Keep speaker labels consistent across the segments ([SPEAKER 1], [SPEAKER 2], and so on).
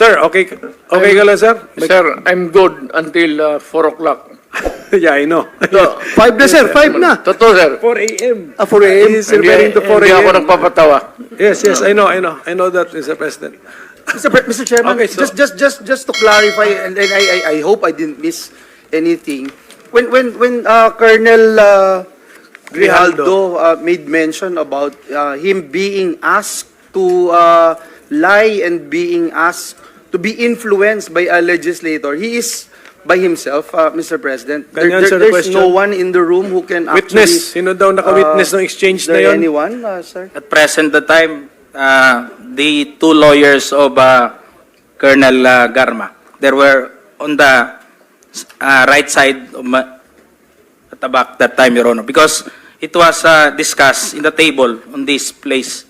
[SPEAKER 1] Sir, okay ka lang, sir?
[SPEAKER 2] Sir, I'm good until 4 o'clock.
[SPEAKER 1] Yeah, I know.
[SPEAKER 3] 5 na, sir. 5 na.
[SPEAKER 2] Totoo, sir.
[SPEAKER 1] 4 a.m.
[SPEAKER 3] 4 a.m.
[SPEAKER 1] He's referring to 4
[SPEAKER 2] Hindi ako
[SPEAKER 1] a.m.
[SPEAKER 2] nagpapatawa.
[SPEAKER 1] Yes, I know. I know that, Mr. President.
[SPEAKER 3] Mr. Chairman,
[SPEAKER 1] Okay, so-
[SPEAKER 3] just to clarify, and I hope I didn't miss anything. When Colonel Grijaldo made mention about him being asked to lie and being asked to be influenced by a legislator, he is by himself, Mr. President.
[SPEAKER 1] Can you answer the
[SPEAKER 3] There's
[SPEAKER 1] question?
[SPEAKER 3] no one in the room who can
[SPEAKER 1] Witness.
[SPEAKER 3] actually...
[SPEAKER 1] Sino daw naka-witness ng exchange
[SPEAKER 3] Is
[SPEAKER 1] na
[SPEAKER 3] there
[SPEAKER 1] yun?
[SPEAKER 3] anyone, sir?
[SPEAKER 4] At present the time, the two lawyers of Colonel Garma, they were on the right side of at the back that time, Your Honor, because it was discussed in the table on this place,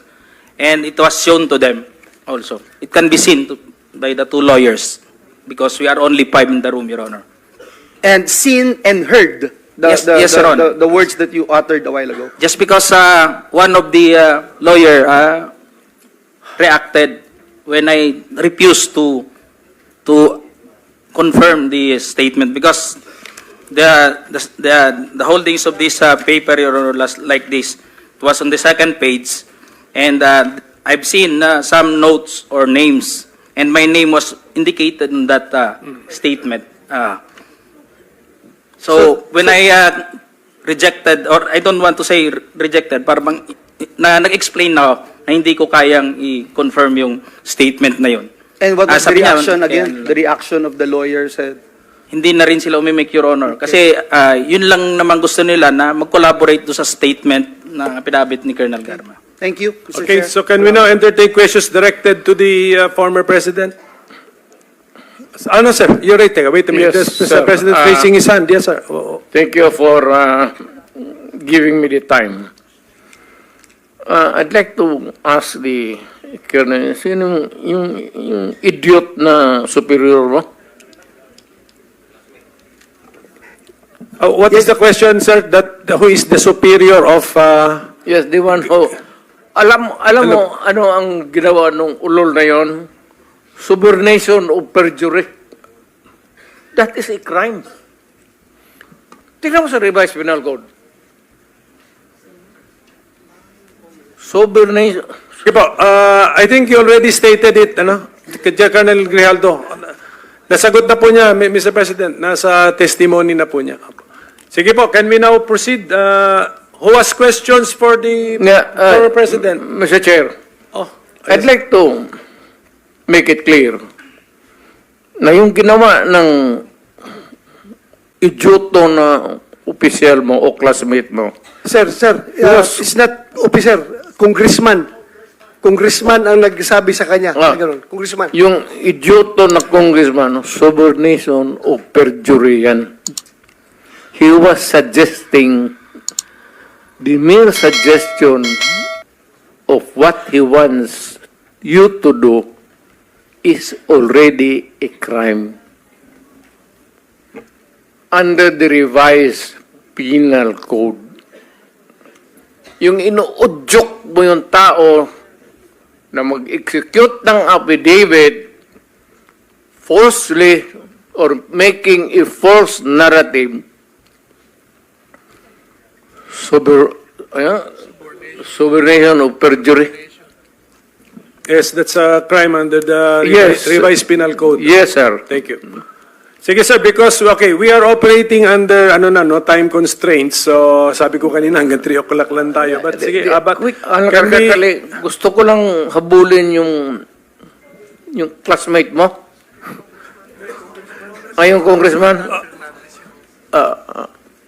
[SPEAKER 4] and it was shown to them also. It can be seen by the two lawyers, because we are only 5 in the room, Your Honor.
[SPEAKER 3] And seen and heard
[SPEAKER 4] Yes, Your Honor.
[SPEAKER 3] the words that you uttered a while ago.
[SPEAKER 4] Just because one of the lawyer reacted when I refused to confirm the statement, because the holdings of this paper, Your Honor, like this, it was on the second page, and I've seen some notes or names, and my name was indicated in that statement. So when I rejected, or I don't want to say rejected, parang nag-explain na ako na hindi ko kayang i-confirm yung statement na yun.
[SPEAKER 3] And what was the
[SPEAKER 4] Sabi niya,
[SPEAKER 3] reaction again?
[SPEAKER 4] and
[SPEAKER 3] The reaction of the lawyer said,
[SPEAKER 4] hindi na rin sila umimik, Your Honor. Kasi yun lang naman gusto nila na mag-collaborate do sa statement na pinabit ni Colonel Garma.
[SPEAKER 3] thank you, Mr.
[SPEAKER 1] Okay,
[SPEAKER 3] Chair.
[SPEAKER 1] so can we now entertain questions directed to the former President? Ano, sir? You're right. Wait a minute.
[SPEAKER 2] Yes,
[SPEAKER 1] Mr.
[SPEAKER 2] sir.
[SPEAKER 1] President raising his hand. Yes, sir.
[SPEAKER 2] Thank you for giving me the time. I'd like to ask the Colonel, sino yung idiot na superior mo?
[SPEAKER 1] What is the question, sir? Who is the superior of...
[SPEAKER 2] Yes, the one who... Alam mo ano ang ginawa nung ulol na yon? Subornation of perjury. That is a crime. Tingnan mo sa revised penal code. Subornation.
[SPEAKER 1] Sige po, I think you already stated it, ano? Kaya Colonel Grijaldo. Nasagot na po niya, Mr. President. Nasa testimony na po niya. Sige po, can we now proceed? Who has questions for the former President?
[SPEAKER 2] Mr. Chair,
[SPEAKER 1] Oh,
[SPEAKER 2] I'd like to make it clear na yung ginawa ng idioto na opisyal mo o classmate mo,
[SPEAKER 3] Sir, it's not officer, congressman. Congressman ang nagsabi sa kanya. Ganun, congressman.
[SPEAKER 2] yung idioto na congressman, subornation o perjury yan. He was suggesting, the mere suggestion of what he wants you to do is already a crime. Under the revised penal code, yung inuudyok mo yung tao na mag-execute ng affidavit falsely or making a false narrative, subornation of perjury.
[SPEAKER 1] yes, that's a crime under the
[SPEAKER 2] Yes.
[SPEAKER 1] revised penal code.
[SPEAKER 2] Yes, sir.
[SPEAKER 1] Thank you. Sige sir, because okay, we are operating under time constraints. So sabi ko kanina hanggang 3 o'clock lang tayo. But sige, but
[SPEAKER 2] Quick,
[SPEAKER 1] can we,
[SPEAKER 2] gusto ko lang habulin yung classmate mo. Ay, yung congressman.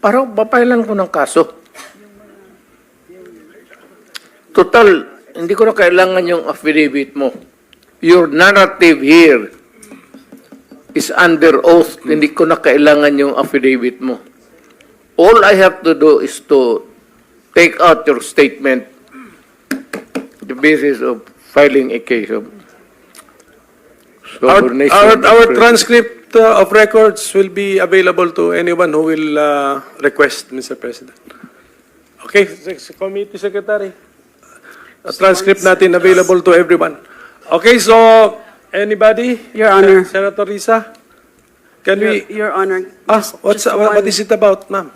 [SPEAKER 2] Parang papailan ko ng kaso. Total, hindi ko na kailangan yung affidavit mo. Your narrative here is under oath. Hindi ko na kailangan yung affidavit mo. All I have to do is to take out your statement, the basis of filing a case of subornation.
[SPEAKER 1] our transcript of records will be available to anyone who will request, Mr. President. Okay, Committee Secretary. A transcript natin available to everyone. Okay, so Anybody?
[SPEAKER 5] Your Honor.
[SPEAKER 1] Senator Risa? Can we...
[SPEAKER 5] Your Honor.
[SPEAKER 1] What
[SPEAKER 5] one-
[SPEAKER 1] is it about, ma'am?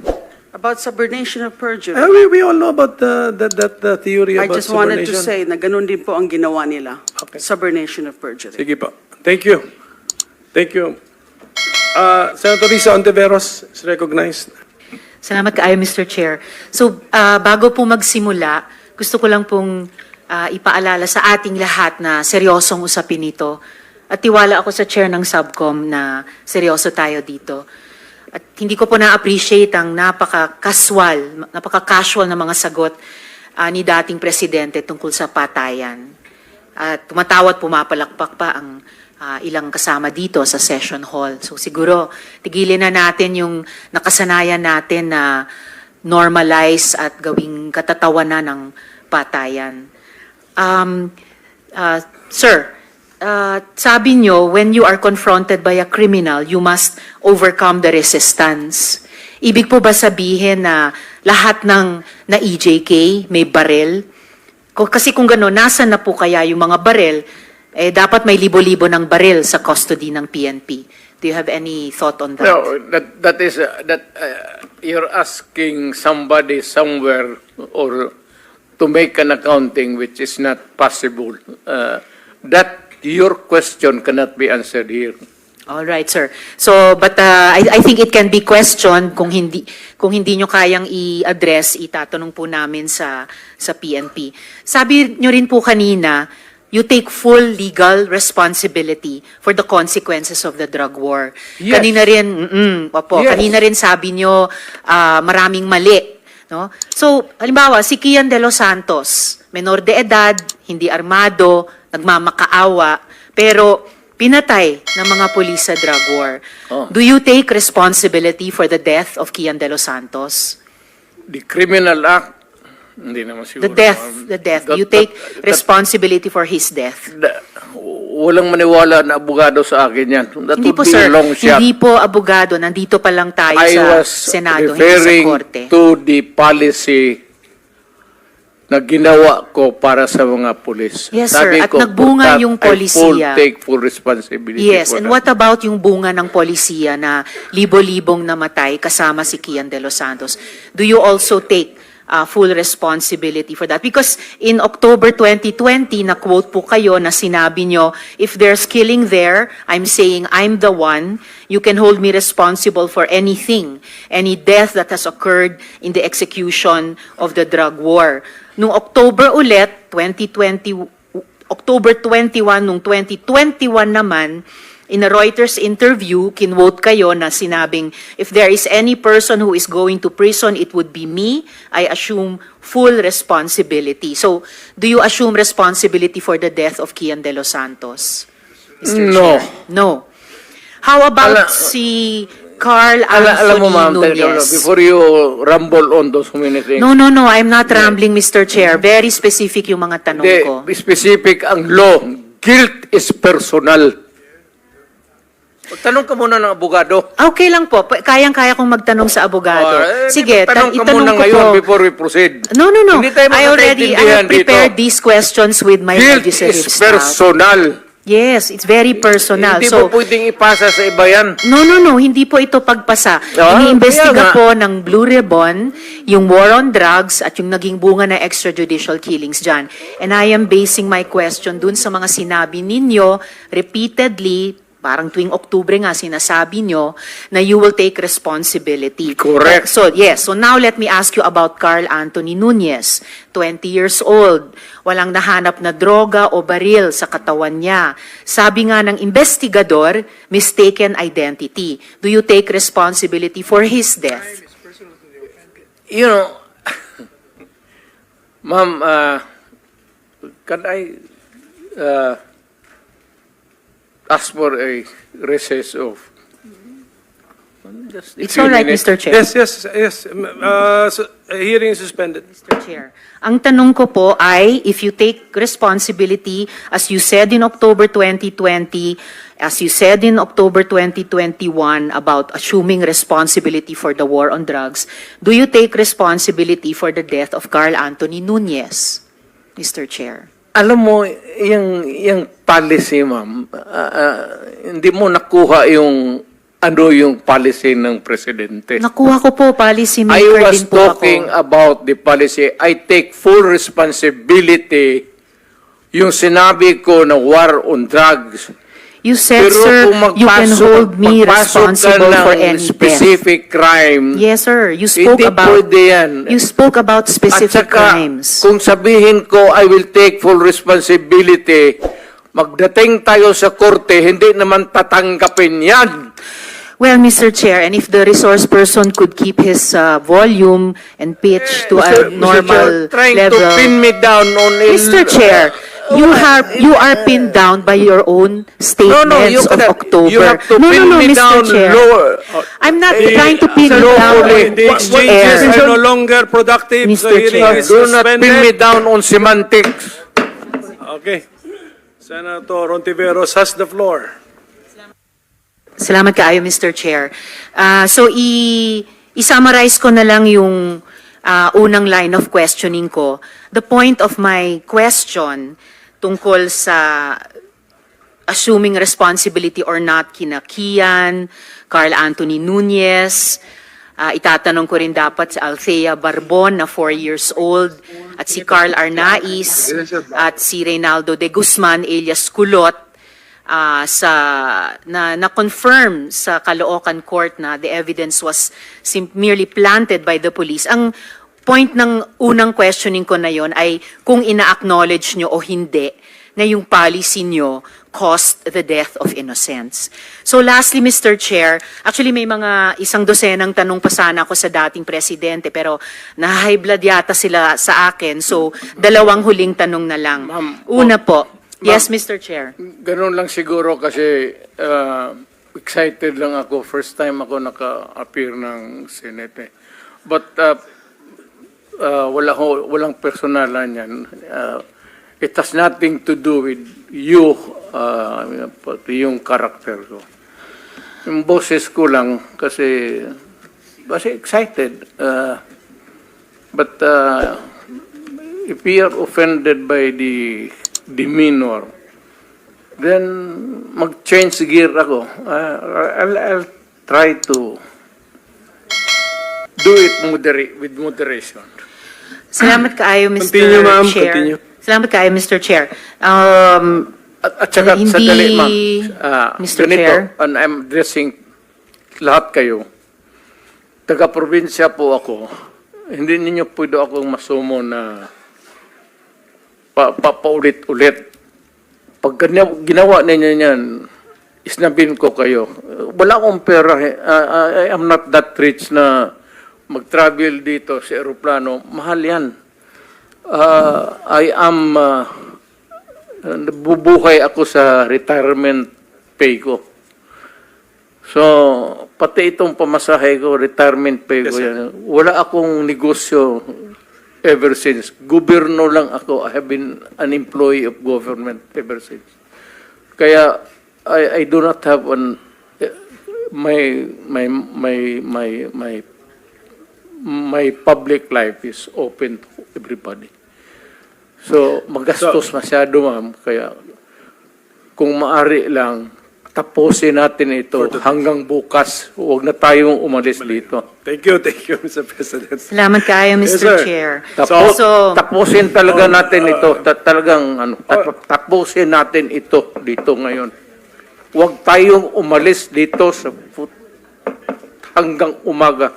[SPEAKER 5] About subornation of perjury.
[SPEAKER 1] We all know about that theory
[SPEAKER 5] I
[SPEAKER 1] about
[SPEAKER 5] just wanted to
[SPEAKER 1] subornation.
[SPEAKER 5] say na ganun din po ang ginawa nila.
[SPEAKER 1] Okay.
[SPEAKER 5] Subornation of perjury.
[SPEAKER 1] Sige po. Thank you. Thank you. Senator Risa Ontiveros is recognized.
[SPEAKER 6] Salamat kaayo, Mr. Chair. So, bago po magsimula, gusto ko lang pong ipaalala sa ating lahat na seryosong usapin ito. At tiwala ako sa chair ng subcom na seryoso tayo dito. At hindi ko po na-appreciate ang napaka-casual na mga sagot ni dating presidente tungkol sa patayan. At tumatawa at pumapalakpak pa ang ilang kasama dito sa session hall. So siguro, tigilin na natin yung nakasanayan natin na normalize at gawing katatawanan ng patayan. Sir, sabi nyo, when you are confronted by a criminal, you must overcome the resistance. Ibig po ba sabihin na lahat ng na EJK may barel? Kasi kung gano'n, nasan na po kaya yung mga barel? Dapat may libo-libo ng barel sa custody ng PNP. Do you have any thought on that?
[SPEAKER 2] No, that is you're asking somebody somewhere or to make an accounting which is not possible. That your question cannot be answered here.
[SPEAKER 6] All right, sir. So, but I think it can be questioned kung hindi nyo kayang i-address, itatanong po namin sa PNP. Sabi nyo rin po kanina, you take full legal responsibility for the consequences of the drug war.
[SPEAKER 2] Yes.
[SPEAKER 6] Kanina rin,
[SPEAKER 2] Yes.
[SPEAKER 6] kanina rin sabi nyo maraming mali. No? So, halimbawa, si Kian De Los Santos, menor de edad, hindi armado, nagmamakaawa, pero pinatay ng mga pulis sa drug war.
[SPEAKER 2] Oh.
[SPEAKER 6] Do you take responsibility for the death of Kian De Los Santos?
[SPEAKER 2] The criminal act, hindi naman siguro.
[SPEAKER 6] The death. You take responsibility for his death.
[SPEAKER 2] Walang maniwala na abogado sa akin yan. That
[SPEAKER 6] Hindi
[SPEAKER 2] would
[SPEAKER 6] po,
[SPEAKER 2] be
[SPEAKER 6] sir.
[SPEAKER 2] a long shot.
[SPEAKER 6] Hindi po abogado. Nandito pa lang tayo
[SPEAKER 2] I
[SPEAKER 6] sa
[SPEAKER 2] was
[SPEAKER 6] Senado, hindi sa
[SPEAKER 2] referring
[SPEAKER 6] Korte.
[SPEAKER 2] to the policy na ginawa ko para sa mga pulis.
[SPEAKER 6] Yes,
[SPEAKER 2] Sabi
[SPEAKER 6] sir. At
[SPEAKER 2] ko,
[SPEAKER 6] nagbunga
[SPEAKER 2] that
[SPEAKER 6] yung
[SPEAKER 2] I
[SPEAKER 6] polisiya.
[SPEAKER 2] take full responsibility
[SPEAKER 6] Yes,
[SPEAKER 2] for
[SPEAKER 6] and
[SPEAKER 2] that.
[SPEAKER 6] what about yung bunga ng polisiya na libo-libong namatay kasama si Kian De Los Santos? Do you also take full responsibility for that? Because in October 2020, na-quote po kayo na sinabi nyo, if there's killing there, I'm saying I'm the one. You can hold me responsible for anything, any death that has occurred in the execution of the drug war. Noong October ulit, October 21, nung 2021 naman, in a Reuters interview, kinwote kayo na sinabing, if there is any person who is going to prison, it would be me. I assume full responsibility. So, do you assume responsibility for the death of Kian De Los Santos? Mr.
[SPEAKER 2] No.
[SPEAKER 6] Chair? No. How about si Carl Anthony
[SPEAKER 2] Alam mo, ma'am,
[SPEAKER 6] Nunez?
[SPEAKER 2] before you rumble on those many things,
[SPEAKER 6] No, I'm not rambling, Mr. Chair. Very specific yung mga tanong ko.
[SPEAKER 2] the specific ang law, guilt is personal. Tanong ka muna ng abogado.
[SPEAKER 6] Okay lang po. Kayang-kaya kong magtanong sa abogado. Sige,
[SPEAKER 2] tanong ka
[SPEAKER 6] itanong
[SPEAKER 2] muna
[SPEAKER 6] ko
[SPEAKER 2] ngayon
[SPEAKER 6] po.
[SPEAKER 2] before we proceed.
[SPEAKER 6] No.
[SPEAKER 2] Hindi tayo
[SPEAKER 6] I
[SPEAKER 2] magkakaintindihan
[SPEAKER 6] have prepared
[SPEAKER 2] dito.
[SPEAKER 6] these questions with my
[SPEAKER 2] Guilt
[SPEAKER 6] legislative
[SPEAKER 2] is
[SPEAKER 6] staff.
[SPEAKER 2] personal.
[SPEAKER 6] Yes, it's very personal.
[SPEAKER 2] Hindi
[SPEAKER 6] So,
[SPEAKER 2] mo pwedeng ipasa sa iba yan.
[SPEAKER 6] no, hindi po ito pagpasa.
[SPEAKER 2] Ah,
[SPEAKER 6] Iniimbestiga
[SPEAKER 2] kaya nga.
[SPEAKER 6] po ng Blue Ribbon yung war on drugs at yung naging bunga na extrajudicial killings dyan. And I am basing my question dun sa mga sinabi ninyo repeatedly, parang tuwing Oktubre nga sinasabi nyo, na you will take responsibility.
[SPEAKER 2] Correct.
[SPEAKER 6] So, yes. So now let me ask you about Carl Anthony Nunez, 20 years old. Walang nahanap na droga o baril sa katawan niya. Sabi nga ng investigador, mistaken identity. Do you take responsibility for his death?
[SPEAKER 2] You know, ma'am, can I ask for a recess of just a
[SPEAKER 6] It's
[SPEAKER 2] few
[SPEAKER 6] all right,
[SPEAKER 2] minutes?
[SPEAKER 6] Mr. Chair.
[SPEAKER 1] Yes. Hearing is suspended.
[SPEAKER 6] Mr. Chair. Ang tanong ko po ay, if you take responsibility, as you said in October 2020, as you said in October 2021 about assuming responsibility for the war on drugs, do you take responsibility for the death of Carl Anthony Nunez, Mr. Chair?
[SPEAKER 2] Alam mo, yung policy, ma'am, hindi mo nakuha yung yung policy ng presidente.
[SPEAKER 6] Nakuha ko po, policy
[SPEAKER 2] I
[SPEAKER 6] maker
[SPEAKER 2] was
[SPEAKER 6] din po
[SPEAKER 2] talking
[SPEAKER 6] ako.
[SPEAKER 2] about the policy. I take full responsibility yung sinabi ko na war on drugs.
[SPEAKER 6] You said,
[SPEAKER 2] Pero
[SPEAKER 6] sir,
[SPEAKER 2] kung
[SPEAKER 6] you can hold me
[SPEAKER 2] magpasok
[SPEAKER 6] responsible
[SPEAKER 2] ka
[SPEAKER 6] for
[SPEAKER 2] ng
[SPEAKER 6] any death.
[SPEAKER 2] specific crime,
[SPEAKER 6] Yes, sir. You spoke
[SPEAKER 2] hindi
[SPEAKER 6] about
[SPEAKER 2] pwede yan.
[SPEAKER 6] you spoke about
[SPEAKER 2] At
[SPEAKER 6] specific
[SPEAKER 2] saka,
[SPEAKER 6] crimes.
[SPEAKER 2] kung sabihin ko, I will take full responsibility, magdating tayo sa korte, hindi naman tatanggapin yan.
[SPEAKER 6] Well, Mr. Chair, and if the resource person could keep his volume and pitch to a normal
[SPEAKER 2] trying
[SPEAKER 6] level.
[SPEAKER 2] to pin me down on
[SPEAKER 6] Mr. Chair, you are pinned down by your own statements
[SPEAKER 2] you
[SPEAKER 6] of
[SPEAKER 2] cannot-
[SPEAKER 6] October.
[SPEAKER 2] you have to pin me
[SPEAKER 6] Mr.
[SPEAKER 2] down
[SPEAKER 6] Chair.
[SPEAKER 2] lower.
[SPEAKER 6] I'm not trying to pin you
[SPEAKER 2] Lawfully.
[SPEAKER 6] down on
[SPEAKER 1] The exchanges
[SPEAKER 6] air.
[SPEAKER 1] are no longer productive.
[SPEAKER 6] Mr.
[SPEAKER 1] The hearing
[SPEAKER 6] Chair.
[SPEAKER 1] is
[SPEAKER 2] Do not pin me
[SPEAKER 1] suspended.
[SPEAKER 2] down on semantics.
[SPEAKER 1] Okay. Senator Ontiveros has the floor.
[SPEAKER 6] Salamat kaayo, Mr. Chair. So, i-summarize ko na lang yung unang line of questioning ko. The point of my question tungkol sa assuming responsibility or not kina Kian, Carl Anthony Nunez, itatanong ko rin dapat sa Althea Barbon na 4 years old, at si Carl Arnaiz, at si Reynaldo de Guzman alias Kulot, na-confirm sa Caloocan Court na the evidence was merely planted by the police. Ang point ng unang questioning ko na yon ay kung ina-acknowledge nyo o hindi na yung policy nyo caused the death of innocents. So lastly, Mr. Chair, actually may mga 100 tanong pa sana ako sa dating presidente pero na-high blood yata sila sa akin. So 2 huling tanong na lang. Una po. Yes, Mr. Chair.
[SPEAKER 2] Ganun lang siguro kasi excited lang ako. First time ako naka-appear ng Senate. But walang personalan yan. It has nothing to do with you, yung character ko. Yung boses ko lang kasi excited. But if we are offended by the demeanor, then mag-change gear ako. I'll try to do it with moderation.
[SPEAKER 6] Salamat kaayo, Mr.
[SPEAKER 1] Continue, ma'am.
[SPEAKER 6] Chair.
[SPEAKER 1] Continue.
[SPEAKER 6] Salamat kaayo, Mr. Chair.
[SPEAKER 2] At saka,
[SPEAKER 6] Hindi,
[SPEAKER 2] sandali, ma'am.
[SPEAKER 6] Mr.
[SPEAKER 2] Ganito,
[SPEAKER 6] Chair.
[SPEAKER 2] and I'm addressing lahat kayo. Taga-probinsya po ako. Hindi ninyo pwede akong masumo na paulit-ulit. Pag ginawa ninyo yan, isnabin ko kayo. Wala akong pera. I am not that rich na mag-travel dito sa aeroplano. Mahal yan. I am, bubuhay ako sa retirement pay ko. So, pati itong pamasahe ko, retirement pay ko yan. Wala akong negosyo ever since. Gobyerno lang ako. I have been an employee of government ever since. Kaya, I do not have my public life is open to everybody. So, magastos masyado, ma'am. Kaya, kung maari lang, tapusin natin ito hanggang bukas. Huwag na tayong umalis dito.
[SPEAKER 1] Thank you, Mr. President.
[SPEAKER 6] Salamat kaayo,
[SPEAKER 1] Yes,
[SPEAKER 6] Mr.
[SPEAKER 1] sir.
[SPEAKER 6] Chair.
[SPEAKER 2] Tapusin talaga natin ito. Tapusin natin ito dito ngayon. Huwag tayong umalis dito hanggang umaga.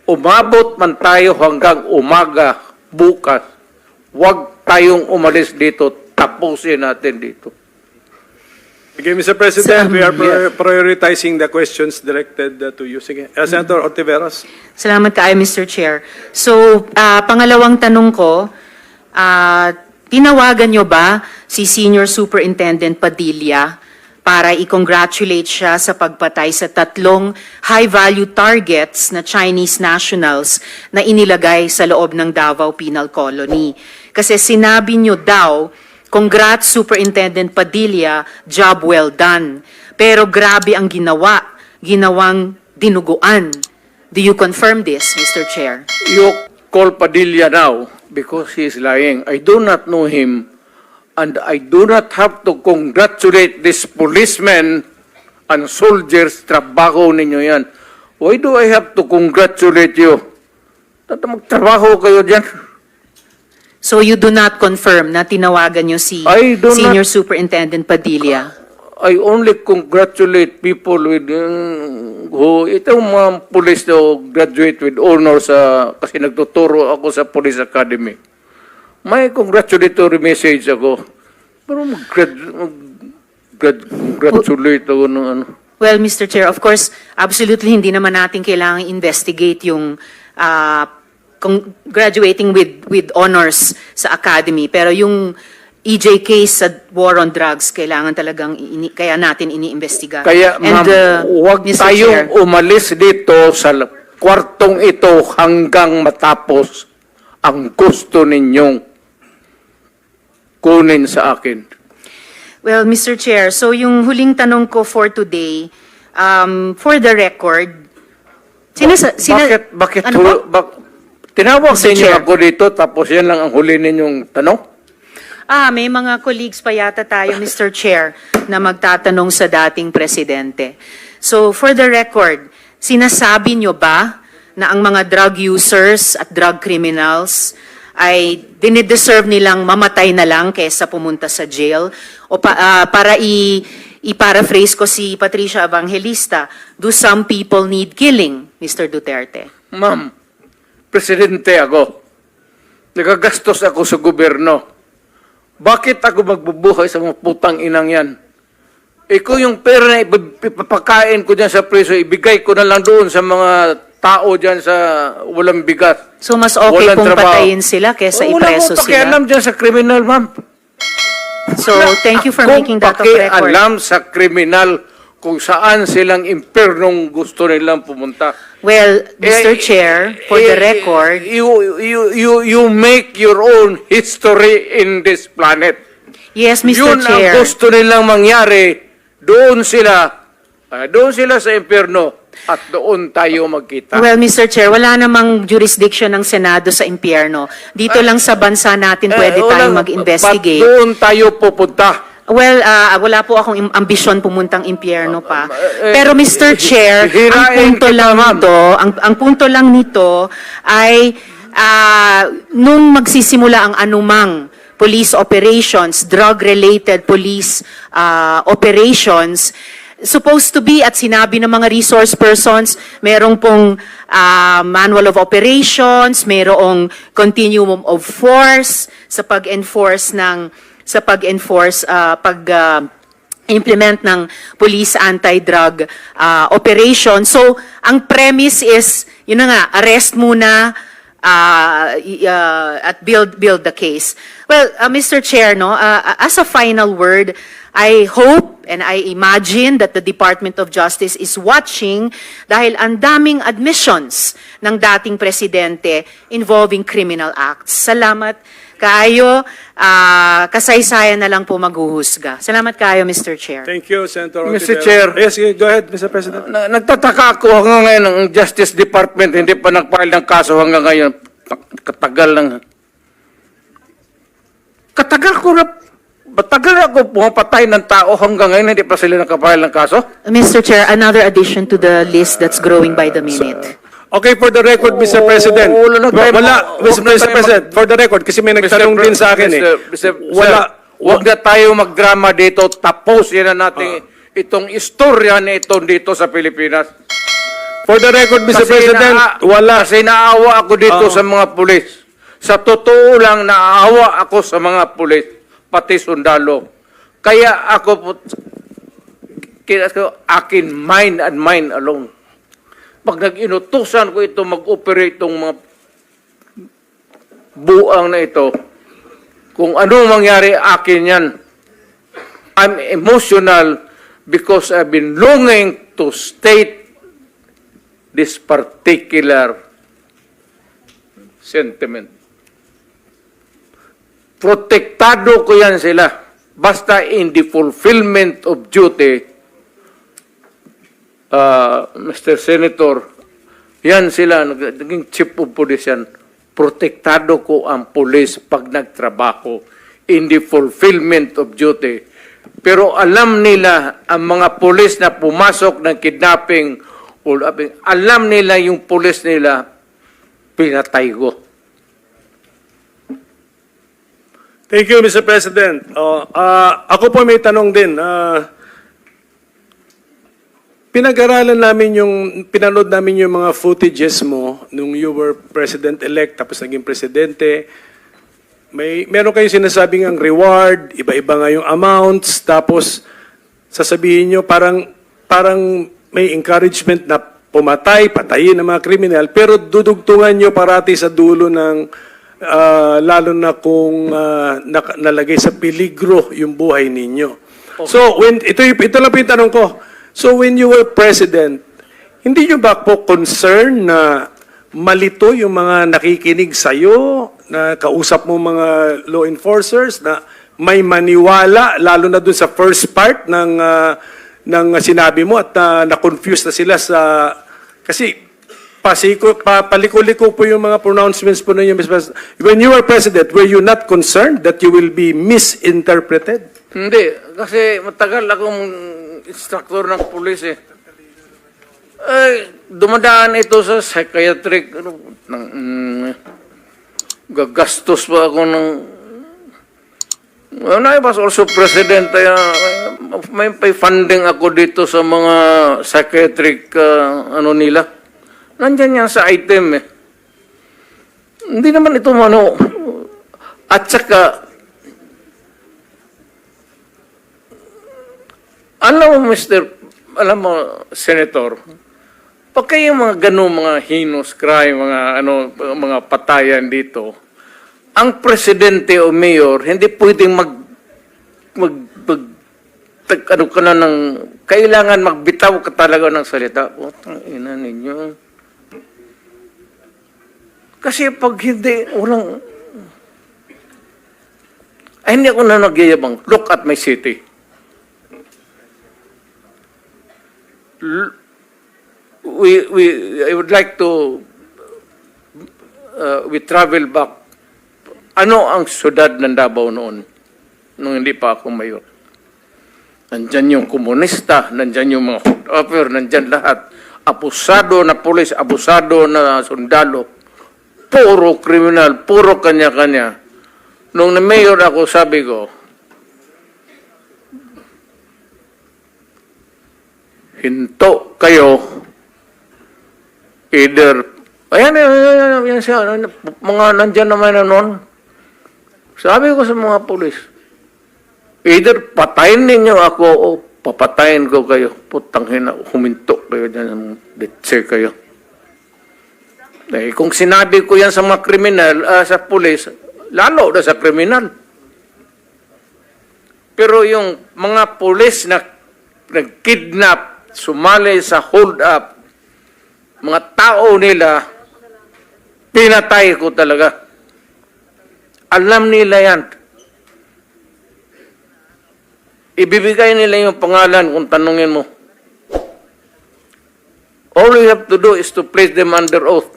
[SPEAKER 2] Umabot man tayo hanggang umaga bukas. Huwag tayong umalis dito. Tapusin natin dito.
[SPEAKER 1] Okay, Mr. President, we are prioritizing the questions directed to you. Sige. Senator Ontiveros.
[SPEAKER 6] Salamat kaayo, Mr. Chair. So, pangalawang tanong ko, tinawagan nyo ba si Senior Superintendent Padilla para i-congratulate siya sa pagpatay sa 3 high-value targets na Chinese nationals na inilagay sa loob ng Davao Penal Colony? Kasi sinabi nyo daw, congrats Superintendent Padilla, job well done. Pero grabe ang ginawang dinuguan. Do you confirm this, Mr. Chair?
[SPEAKER 2] You call Padilla now because he is lying. I do not know him. And I do not have to congratulate these policemen and soldiers. Trabaho ninyo yan. Why do I have to congratulate you? Magtrabaho kayo dyan.
[SPEAKER 6] So you do not confirm na tinawagan niyo si
[SPEAKER 2] I do
[SPEAKER 6] Senior
[SPEAKER 2] not-
[SPEAKER 6] Superintendent Padilla?
[SPEAKER 2] I only congratulate people with who itong mga police na graduate with honors kasi nagtuturo ako sa Police Academy. May congratulatory message ako. Pero congratulate ako ng ano.
[SPEAKER 6] Well, Mr. Chair, of course, absolutely hindi naman natin kailangang investigate yung graduating with honors sa academy. Pero yung EJ case sa war on drugs, kailangan talagang kaya natin iniimbestiga.
[SPEAKER 2] Kaya ma'am, huwag
[SPEAKER 6] Mr.
[SPEAKER 2] tayong
[SPEAKER 6] Chair.
[SPEAKER 2] umalis dito sa kwartong ito hanggang matapos ang gusto ninyong kunin sa akin.
[SPEAKER 6] Well, Mr. Chair, so yung huling tanong ko for today, for the record,
[SPEAKER 2] Bakit
[SPEAKER 6] ano po?
[SPEAKER 2] tinawag
[SPEAKER 6] Mr.
[SPEAKER 2] ninyo
[SPEAKER 6] Chair.
[SPEAKER 2] ako dito tapos yan lang ang huli ninyong tanong?
[SPEAKER 6] May mga colleagues pa yata tayo, Mr. Chair, na magtatanong sa dating presidente. So, for the record, sinasabi nyo ba na ang mga drug users at drug criminals ay dinideserve nilang mamatay na lang kaysa pumunta sa jail? O para i-paraphrase ko si Patricia Evangelista, do some people need killing, Mr. Duterte?
[SPEAKER 2] Ma'am, presidente ako. Nagagastos ako sa gobyerno. Bakit ako magbubuhay sa mga putang inang yan? Ikaw yung pera na ipapakain ko dyan sa preso, ibigay ko na lang doon sa mga tao dyan sa walang bigat.
[SPEAKER 6] So, mas okay
[SPEAKER 2] Walang
[SPEAKER 6] kung
[SPEAKER 2] trabaho.
[SPEAKER 6] patayin sila kaysa ipreso
[SPEAKER 2] Wala mo
[SPEAKER 6] sila?
[SPEAKER 2] pakialam dyan sa kriminal, ma'am.
[SPEAKER 6] So, thank you for making that of
[SPEAKER 2] Kung
[SPEAKER 6] record.
[SPEAKER 2] pakialam sa kriminal kung saan silang impernong gusto nilang pumunta.
[SPEAKER 6] Well, Mr. Chair, for the record,
[SPEAKER 2] You make your own history in this planet.
[SPEAKER 6] yes, Mr.
[SPEAKER 2] Yun ang
[SPEAKER 6] Chair.
[SPEAKER 2] gusto nilang mangyari. Doon sila sa impyerno at doon tayo magkita.
[SPEAKER 6] Well, Mr. Chair, wala namang jurisdiction ng Senado sa impyerno. Dito lang sa bansa natin pwede tayong mag-investigate.
[SPEAKER 2] Ba't doon tayo pupunta?
[SPEAKER 6] Well, wala po akong ambisyon pumuntang impyerno pa. Pero Mr. Chair, ang
[SPEAKER 2] hirain
[SPEAKER 6] punto
[SPEAKER 2] kita,
[SPEAKER 6] lang
[SPEAKER 2] ma'am.
[SPEAKER 6] nito, ang punto lang nito ay nung magsisimula ang anumang police operations, drug-related police operations, supposed to be at sinabi ng mga resource persons, merong pong manual of operations, merong continuum of force sa pag-enforce implement ng police anti-drug operation. So, ang premise is, yun na nga, arrest muna at build the case. Well, Mr. Chair, no, as a final word, I hope and I imagine that the Department of Justice is watching dahil ang daming admissions ng dating presidente involving criminal acts. Salamat kayo. Kasaysayan na lang po maghuhusga. Salamat kayo, Mr. Chair.
[SPEAKER 1] Thank you, Senator
[SPEAKER 2] Mr.
[SPEAKER 1] Ontiveros.
[SPEAKER 2] Chair.
[SPEAKER 1] Yes, go ahead, Mr. President.
[SPEAKER 2] Nagtataka ako hanggang ngayon ang Justice Department hindi pa nag-file ng kaso hanggang ngayon. Katagal lang. Matagal ako pumapatay ng tao hanggang ngayon hindi pa sila nakapile ng kaso.
[SPEAKER 6] Mr. Chair, another addition to the list that's growing by the minute.
[SPEAKER 1] Okay, for the record, Mr. President.
[SPEAKER 2] wala na tayo
[SPEAKER 1] Mr. President, for the record, kasi may nagtanong din sa akin
[SPEAKER 2] Huwag na tayo magdrama dito. Tapos yan na natin itong istorya na ito dito sa Pilipinas.
[SPEAKER 1] For the record, Mr. President, wala.
[SPEAKER 2] Kasi naawa ako dito sa mga pulis. Sa totoo lang, naawa ako sa mga pulis, pati sundalo. Kaya ako, akin mind and mind alone. Pag nag-inutusan ko ito, mag-operate itong mga buang na ito, kung ano mangyari, akin yan. I'm emotional because I've been longing to state this particular sentiment. Protektado ko yan sila. Basta in the fulfillment of duty, Mr. Senator, yan sila, naging chief of police yan. Protektado ko ang police pag nagtrabaho. in the fulfillment of duty. Pero alam nila, ang mga pulis na pumasok ng kidnapping, alam nila yung pulis nila, pinatay ko.
[SPEAKER 1] Thank you, Mr. President. Ako po may tanong din. Pinag-aralan namin pinanood namin yung mga footages mo nung you were President-elect tapos naging Presidente. Meron kayong sinasabing ang reward, iba-iba nga yung amounts, tapos sasabihin nyo parang may encouragement na patayin ng mga kriminal, pero dudugtungan nyo parati sa dulo ng lalo na kung nalagay sa peligro yung buhay ninyo. So, ito lang po yung tanong ko. So, when you were president, hindi nyo ba po concern na malito yung mga nakikinig sa'yo, na kausap mo mga law enforcers, na may maniwala, lalo na dun sa first part ng sinabi mo at na-confuse na sila sa... Kasi paliko-liko po yung mga pronouncements po ninyo, Mr. President. When you were president, were you not concerned that you will be misinterpreted?
[SPEAKER 2] Hindi, kasi matagal akong instructor ng pulis eh. Dumadaan ito sa psychiatric, gagastos pa ako ng... When I was also president, may funding ako dito sa mga psychiatric nila. Nandyan yan sa item eh. Hindi naman ito At saka, alam mo, Senator, pag kayo mga mga heinous crime, mga patayan dito, ang presidente o mayor, hindi pwedeng kailangan magbitaw ka talaga ng salita. Putang ina ninyo. Kasi pag hindi, hindi ako na nagyayabang. Look at my city. I would like to we travel back. Ano ang syudad ng Davao noon nung hindi pa ako mayor? Nandyan yung komunista, nandyan yung mga hood-upper, nandyan lahat. Abusado na pulis, abusado na sundalo. Puro kriminal, puro kanya-kanya. Nung na-mayor ako, sabi ko, hinto kayo, either, ayan siya, mga nandyan naman na noon. Sabi ko sa mga pulis, either patayin ninyo ako o papatayin ko kayo. Putang hina, huminto kayo dyan, ditse kayo. Kung sinabi ko yan sa mga kriminal, sa pulis, lalo na sa kriminal. Pero yung mga pulis na nag-kidnap, sumali sa hold-up, mga tao nila, pinatay ko talaga. Alam nila yan. Ibibigay nila yung pangalan kung tanungin mo. All you have to do is to place them under oath.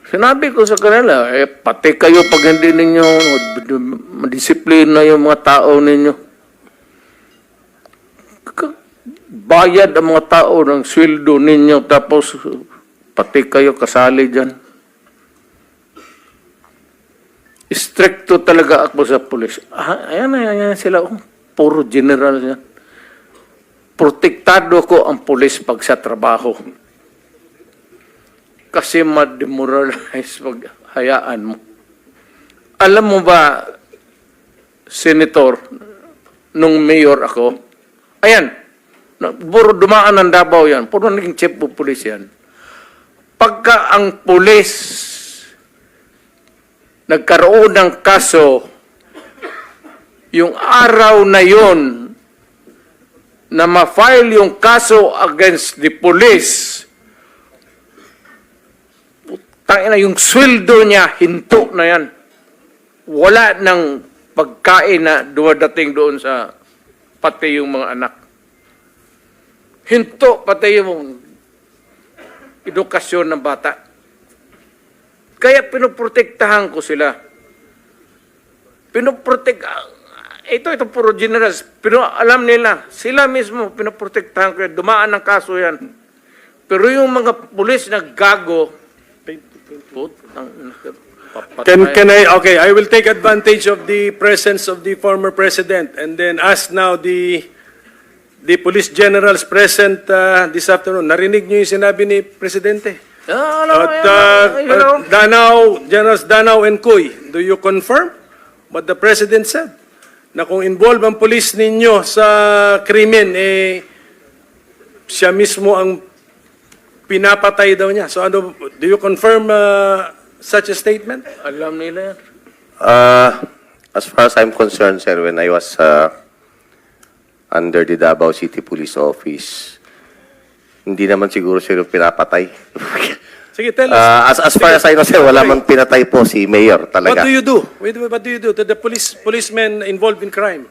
[SPEAKER 2] Sinabi ko sa kanila, pati kayo pag hindi ninyo madisiplina yung mga tao ninyo. Bayad ang mga tao ng sweldo ninyo tapos pati kayo kasali dyan. Stricto talaga ako sa pulis. Ayan sila. Puro general yan. Protektado ko ang pulis pag sa trabaho. Kasi ma-demoralize pag hayaan mo. Alam mo ba, Senator, nung mayor ako, ayan, puro dumaan ng Davao yan, puro naging chief of police yan. Pagka ang pulis nagkaroon ng kaso, yung araw na yon na ma-file yung kaso against the police, tangina, yung sweldo niya, hinto na yan. Wala nang pagkain na dumadating doon sa pati yung mga anak. Hinto pati yung edukasyon ng bata. Kaya pinoprotektahan ko sila. Ito puro generals. Pero alam nila, sila mismo pinoprotektahan ko yan. Dumaan ng kaso yan. Pero yung mga pulis na gago,
[SPEAKER 1] I will take advantage of the presence of the former president and then ask now the police generals present this afternoon. Narinig niyo yung sinabi ni Presidente? Generals Danao and Cuy, do you confirm what the President said? Na kung involved ang police ninyo sa krimen, siya mismo ang pinapatay daw niya. So do you confirm such a statement?
[SPEAKER 2] alam nila yan.
[SPEAKER 7] As far as I'm concerned, sir, when I was under the Davao City Police Office, hindi naman siguro sir yung pinapatay.
[SPEAKER 1] Sige, tell us.
[SPEAKER 7] As far as I know, sir, wala mang pinatay po si Mayor talaga.
[SPEAKER 1] What do you do? What do you do to the policemen involved in crime?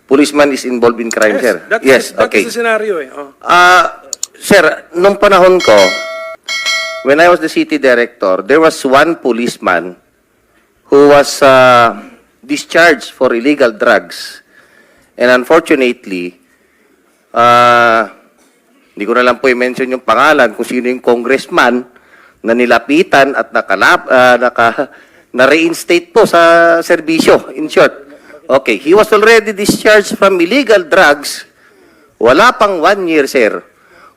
[SPEAKER 7] Policeman is involved in crime, sir.
[SPEAKER 1] That
[SPEAKER 7] Okay.
[SPEAKER 1] is the scenario. Oh.
[SPEAKER 7] Sir, nung panahon ko, when I was the city director, there was one policeman who was discharged for illegal drugs. And unfortunately, hindi ko na lang po i-mention yung pangalan kung sino yung congressman na nilapitan at na-reinstate po sa serbisyo, in short. Okay, he was already discharged from illegal drugs. Wala pang 1 year, sir.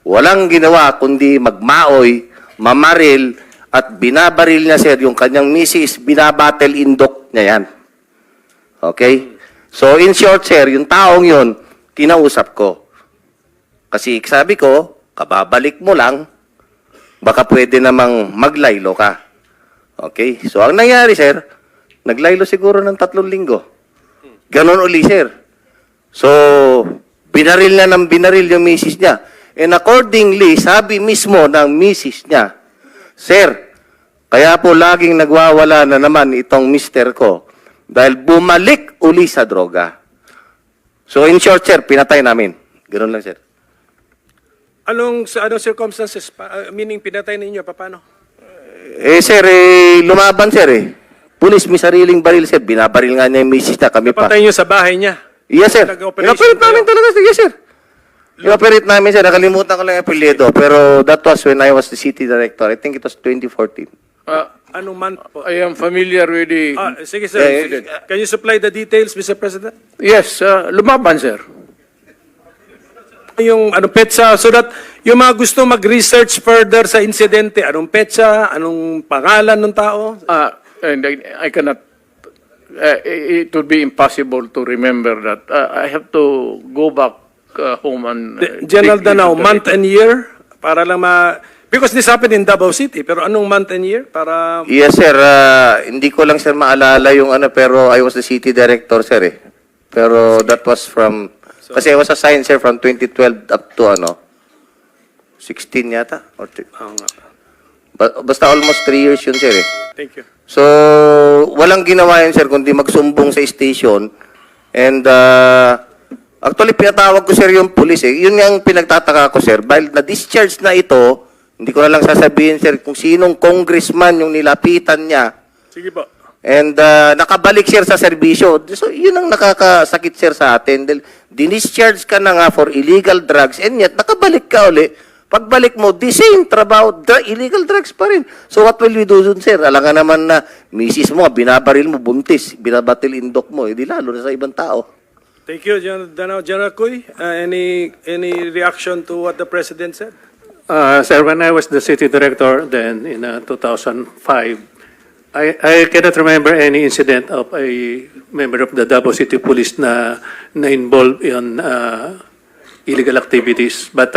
[SPEAKER 7] Walang ginawa kundi magmaoy, mamaril, at binabaril niya, sir, yung kanyang misis, binabattle indok niya yan. Okay? So, in short, sir, yung taong yun, kinausap ko. Kasi sabi ko, kababalik mo lang, baka pwede namang maglaylo ka. Okay? So, ang nangyari, sir, naglaylo siguro ng 3 linggo. Ganon uli, sir. So, binaril na ng binaril yung misis niya. And accordingly, sabi mismo ng misis niya, Sir, kaya po laging nagwawala na naman itong mister ko dahil bumalik uli sa droga. So, in short, sir, pinatay namin. Ganon lang, sir.
[SPEAKER 1] Anong circumstances? Meaning, pinatay ninyo, paano?
[SPEAKER 7] Sir, lumaban, sir, Pulis, may sariling baril, sir. Binabaril nga niya yung misis niya, kami pa.
[SPEAKER 1] Napatay nyo sa bahay niya?
[SPEAKER 7] Yes, sir.
[SPEAKER 1] Nag-operation
[SPEAKER 7] Inoperate namin
[SPEAKER 1] kayo?
[SPEAKER 7] talaga, sir. Yes, sir. Inoperate namin, sir. Nakalimutan ko lang yung apelyido. Pero that was when I was the city director. I think it was 2014.
[SPEAKER 1] Anong month po?
[SPEAKER 2] I am familiar with the...
[SPEAKER 1] Sige, sir. Can you supply the details, Mr. President?
[SPEAKER 2] Yes, lumaban, sir.
[SPEAKER 1] Yung anong petsa, so that yung mga gusto mag-research further sa insidente, anong petsa, anong pangalan ng tao?
[SPEAKER 2] And I cannot... it would be impossible to remember that. I have to go back home and...
[SPEAKER 1] General
[SPEAKER 2] dig
[SPEAKER 1] Danao,
[SPEAKER 2] into
[SPEAKER 1] month
[SPEAKER 2] the-
[SPEAKER 1] and year? Para lang because this happened in Davao City, pero anong month and year? Para...
[SPEAKER 7] Yes, sir. Hindi ko lang, sir, maalala yung pero I was the city director, sir, Pero that was from... Kasi I was assigned, sir, from 2012 up to, 16 yata? Or basta almost 3 years yun, sir,
[SPEAKER 1] Thank you.
[SPEAKER 7] So, walang ginawa yun, sir, kundi magsumbong sa station. And, actually, pinatawag ko, sir, yung police, Yun yung pinagtataka ko, sir. Dahil na-discharge na ito, hindi ko na lang sasabihin, sir, kung sinong congressman yung nilapitan niya.
[SPEAKER 1] Sige po.
[SPEAKER 7] And, nakabalik, sir, sa serbisyo. So, yun ang nakakasakit, sir, sa atin. Dahil, dinischarge ka na nga for illegal drugs, and yet, nakabalik ka uli. Pagbalik mo, the same trabaho, illegal drugs pa rin. So what will we do dun, sir? Alam nga naman na misis mo, binabaril mo, buntis, binabatil indok mo, di lalo na sa ibang tao.
[SPEAKER 1] Thank you, General Danao. General Cuy, any reaction to what the President said?
[SPEAKER 8] Sir, when I was the city director then in 2005, I cannot remember any incident of a member of the Davao City Police na involved in illegal activities. But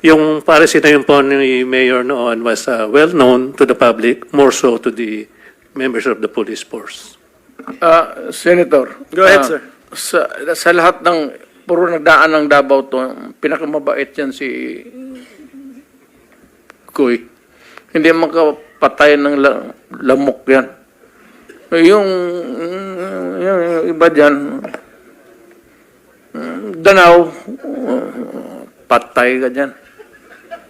[SPEAKER 8] yung policy na yun po ni Mayor noon was well known to the public, more so to the members of the police force.
[SPEAKER 2] Senator.
[SPEAKER 1] Go ahead, sir.
[SPEAKER 2] Sa lahat ng puro nagdaan ng Davao to, pinakamabait yan si Kuy. Hindi makapatay ng lamok yan. Yung iba dyan, Danao, patay ka dyan.